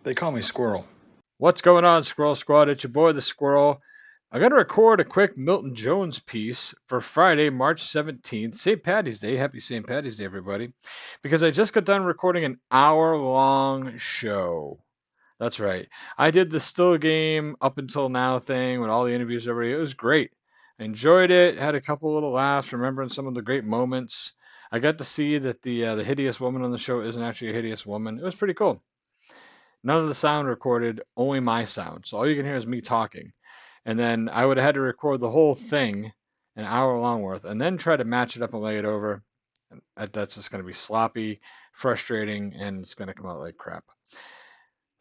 They call me Squirrel. What's going on, Squirrel Squad? It's your boy, the Squirrel. I got to record a quick Milton Jones piece for Friday, March 17th, St. Patty's Day. Happy St. Patty's Day, everybody. Because I just got done recording an hour-long show. That's right. I did the Still Game Up Until Now thing with all the interviews over. It was great. I enjoyed it. Had a couple little laughs, remembering some of the great moments. I got to see that the hideous woman on the show isn't actually a hideous woman. It was pretty cool. None of the sound recorded, only my sound. So all you can hear is me talking. And then I would have had to record the whole thing, an hour long worth, and then try to match it up and lay it over. And that's just going to be sloppy, frustrating, and it's going to come out like crap.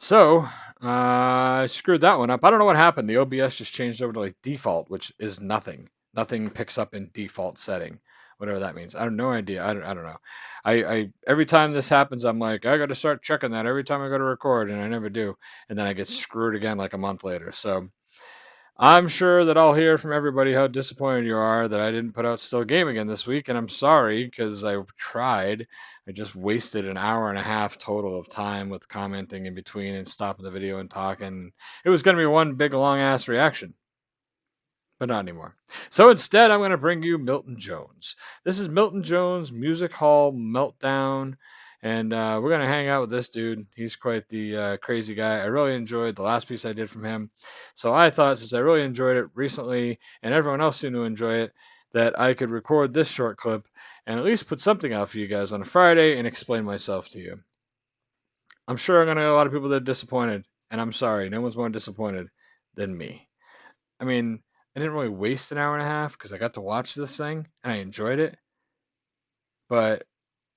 So I screwed that one up. I don't know what happened. The OBS just changed over to like default, which is nothing. Nothing picks up in default setting, whatever that means. I have no idea. I don't know. I every time this happens, I'm like, I got to start checking that every time I go to record, and I never do. And then I get screwed again like a month later. So I'm sure that I'll hear from everybody how disappointed you are that I didn't put out Still Game again this week, and I'm sorry because I've tried. I just wasted an hour and a half total of time with commenting in between and stopping the video and talking. It was going to be one big long-ass reaction, but not anymore. So instead, I'm going to bring you Milton Jones. This is Milton Jones' Music Hall Meltdown, and we're going to hang out with this dude. He's quite the crazy guy. I really enjoyed the last piece I did from him. So I thought, since I really enjoyed it recently, and everyone else seemed to enjoy it, that I could record this short clip and at least put something out for you guys on a Friday and explain myself to you. I'm sure I'm going to get a lot of people that are disappointed, and I'm sorry. No one's more disappointed than me. I mean, I didn't really waste an hour and a half because I got to watch this thing and I enjoyed it, but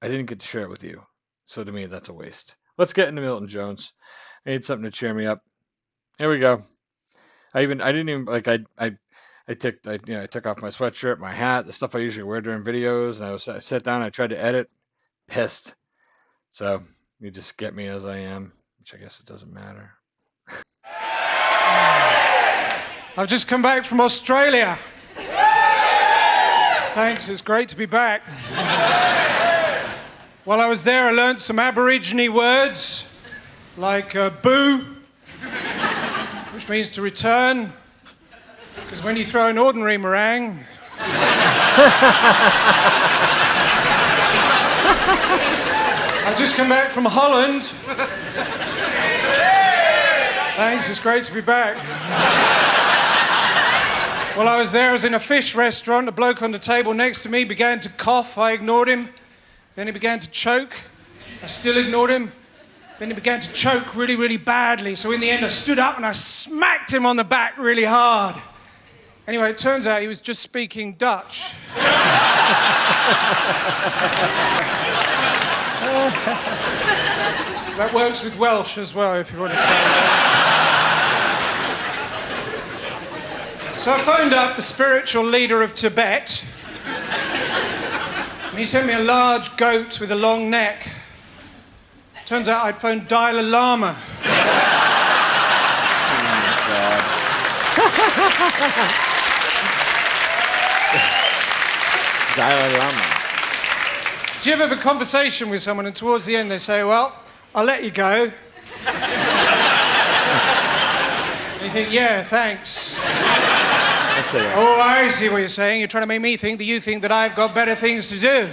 I didn't get to share it with you. So to me, that's a waste. Let's get into Milton Jones. I need something to cheer me up. Here we go. I took off my sweatshirt, my hat, the stuff I usually wear during videos, and I sat down, I tried to edit, pissed. So you just get me as I am, which I guess it doesn't matter. I've just come back from Australia. Thanks, it's great to be back. While I was there, I learnt some Aborigine words, like boo, which means to return, because when you throw an ordinary meringue, I've just come back from Holland. Thanks, it's great to be back. While I was there, I was in a fish restaurant. A bloke on the table next to me began to cough. I ignored him. Then he began to choke. I still ignored him. Then he began to choke really, really badly. So in the end, I stood up and I smacked him on the back really hard. Anyway, it turns out he was just speaking Dutch. That works with Welsh as well, if you want to say that. So I phoned up the spiritual leader of Tibet, and he sent me a large goat with a long neck. Turns out I'd phoned Dalai Lama. Oh, God. Dalai Lama. Do you ever have a conversation with someone and towards the end they say, well, I'll let you go? And you think, yeah, thanks. Oh, I see what you're saying. You're trying to make me think that you think that I've got better things to do.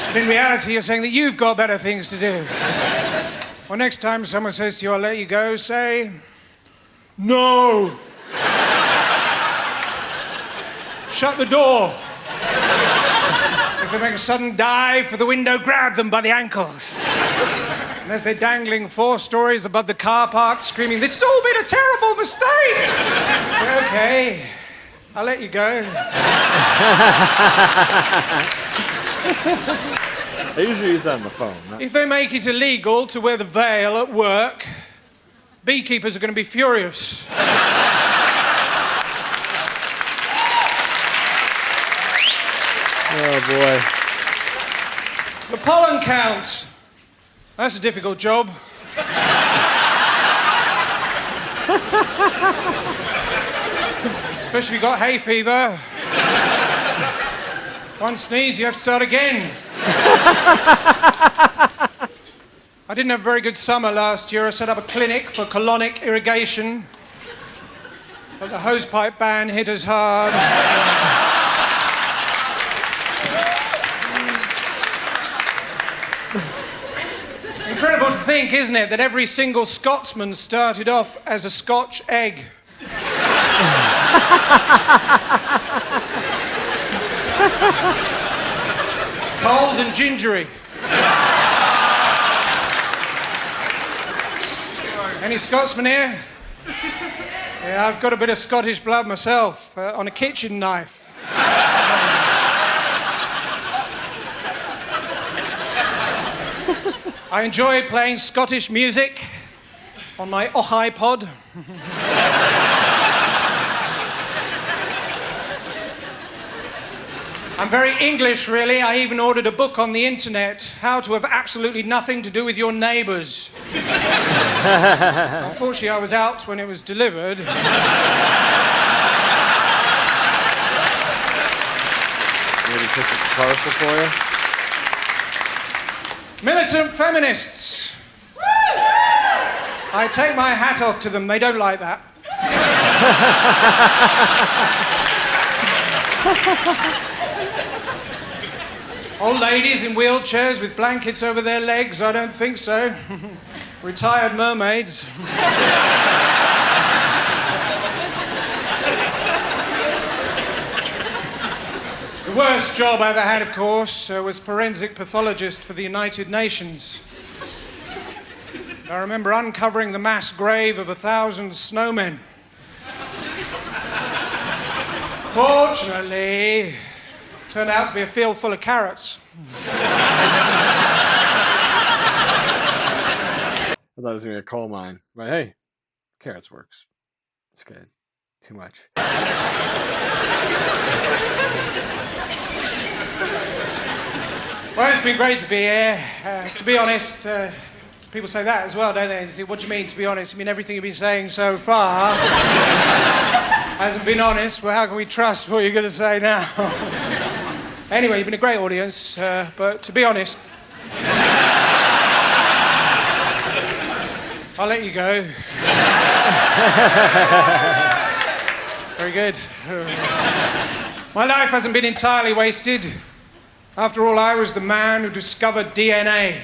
But in reality, you're saying that you've got better things to do. Well, next time someone says to you, I'll let you go, say, no. Shut the door. If they make a sudden dive for the window, grab them by the ankles. And as they're dangling 4 stories above the car park, screaming, this has all been a terrible mistake. Say, okay, I'll let you go. I usually use that on the phone. If they make it illegal to wear the veil at work, beekeepers are going to be furious. Oh, boy. The pollen count. That's a difficult job. Especially if you've got hay fever. One sneeze, you have to start again. I didn't have a very good summer last year. I set up a clinic for colonic irrigation, but the hosepipe ban hit us hard. Incredible to think, isn't it, that every single Scotsman started off as a Scotch egg. Cold and gingery. Any Scotsman here? Yeah, I've got a bit of Scottish blood myself, on a kitchen knife. I enjoy playing Scottish music on my iPod. I'm very English, really. I even ordered a book on the internet, How to Have Absolutely Nothing to Do with Your Neighbours. Unfortunately, I was out when it was delivered. Ready to pick up the parcel for you? Militant feminists. I take my hat off to them. They don't like that. Old ladies in wheelchairs with blankets over their legs? I don't think so. Retired mermaids. The worst job I ever had, of course, was forensic pathologist for the United Nations. I remember uncovering the mass grave of 1,000 snowmen. Fortunately, turned out to be a field full of carrots. I thought it was going to be a coal mine. But hey, carrots works. It's good. Too much. Well, it's been great to be here. To be honest, people say that as well, don't they? They think, what do you mean, to be honest? You mean everything you've been saying so far hasn't been honest? Well, how can we trust what you're going to say now? Anyway, you've been a great audience, but to be honest, I'll let you go. Very good. My life hasn't been entirely wasted. After all, I was the man who discovered DNA.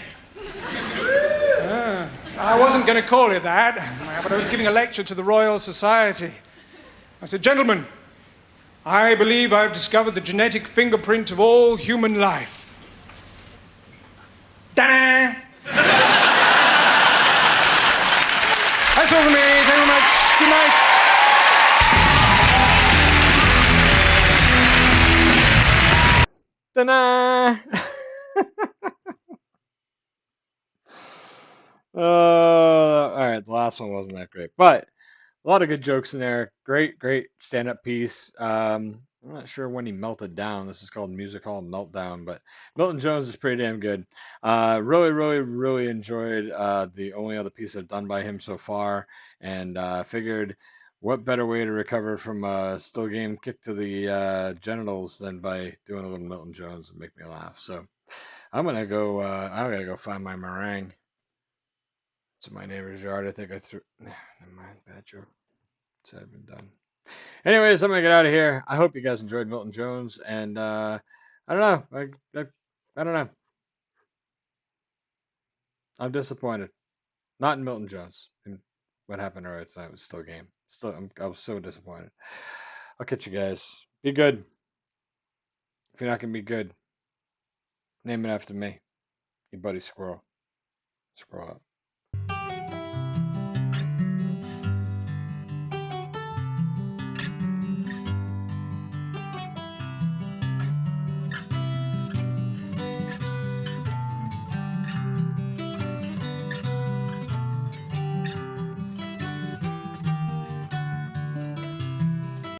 I wasn't going to call it that, but I was giving a lecture to the Royal Society. I said, gentlemen, I believe I've discovered the genetic fingerprint of all human life. Ta-da! That's all from me. Thank you very much. Good night. Ta-da! All right, the last one wasn't that great, but a lot of good jokes in there. Great stand-up piece. I'm not sure when he melted down. This is called Music Hall Meltdown, but Milton Jones is pretty damn good. Really enjoyed the only other piece I've done by him so far, and figured what better way to recover from a still game kick to the genitals than by doing a little Milton Jones and make me laugh. So I'm gonna go. I'm gonna go find my meringue. It's in my neighbor's yard. I think I threw. Never mind, bad joke. It's been done. Anyways, I'm gonna get out of here. I hope you guys enjoyed Milton Jones, and I don't know. I don't know. I'm disappointed. Not in Milton Jones. And what happened earlier tonight was still a game. I was so disappointed. I'll catch you guys. Be good. If you're not gonna be good, name it after me. Your buddy Squirrel. Squirrel up.